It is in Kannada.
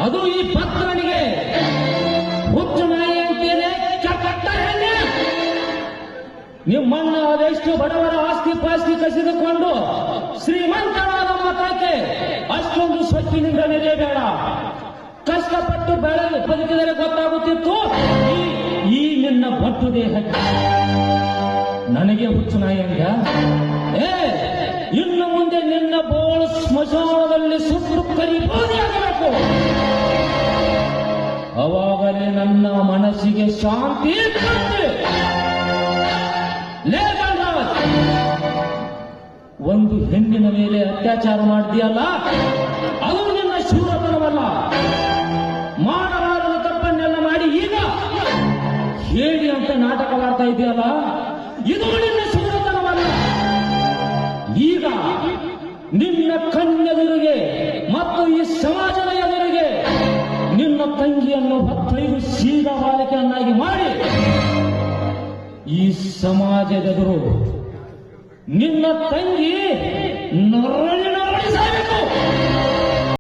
ಅದು ಈ ಪತ್ರನಿಗೆ ಹುಚ್ಚು ನಾಯಿ ಅಂತೇನೆ ಕಟ್ಟನೆ. ನಿಮ್ಮಣ್ಣ ಅದೆಷ್ಟು ಬಡವರ ಆಸ್ತಿ ಪಾಸ್ತಿ ಕಸಿದುಕೊಂಡು ಶ್ರೀಮಂತರಾದ ಮಾತಾಕೆ ಅಷ್ಟೊಂದು ಸ್ವಚ್ಛನಿಂದ ನೆರೆಯಬೇಡ. ಕಷ್ಟಪಟ್ಟು ಬೆಳೆದು ಬದುಕಿದರೆ ಗೊತ್ತಾಗುತ್ತಿತ್ತು ಈ ನಿನ್ನ ಬಟ್ಟು ದೇಹಕ್ಕೆ. ನನಗೆ ಹುಚ್ಚು ನಾಯಿ ಅಂಗ. ಇನ್ನು ಮುಂದೆ ನಿನ್ನ ಬೋಳು ಸ್ಮಶಾನದಲ್ಲಿ ಸುಟ್ಟು ಕರಿಬೋದಾಗಬೇಕು. ಅವಾಗಲೇ ನನ್ನ ಮನಸ್ಸಿಗೆ ಶಾಂತಿ ಇರ್ತದೆ. ಒಂದು ಹೆಣ್ಣಿನ ಮೇಲೆ ಅತ್ಯಾಚಾರ ಮಾಡ್ತೀಯಲ್ಲ, ಅದು ನಿನ್ನ ಶೂರತನವಲ್ಲ. ಮಾಡಬಾರದ ತಪ್ಪನ್ನೆಲ್ಲ ಮಾಡಿ ಈಗ ಹೇಳಿ ಅಂತ ನಾಟಕವಾಡ್ತಾ ಇದೆಯಲ್ಲ, ಇದು ನಿನ್ನ ಶೂರತನವಲ್ಲ. ಈಗ ನಿನ್ನ ಕಣ್ಣೆದುರಿಗೆ ಮತ್ತು ಈ ಸಮಾಜದ ಎದುರಿಗೆ ನಿನ್ನ ತಂಗಿಯನ್ನು 15 ಸೀದಾ ಬಾಲಕಿಯನ್ನಾಗಿ ಮಾಡಿ ಈ ಸಮಾಜದೆದುರು ನಿನ್ನ ತಂಗಿ ನರ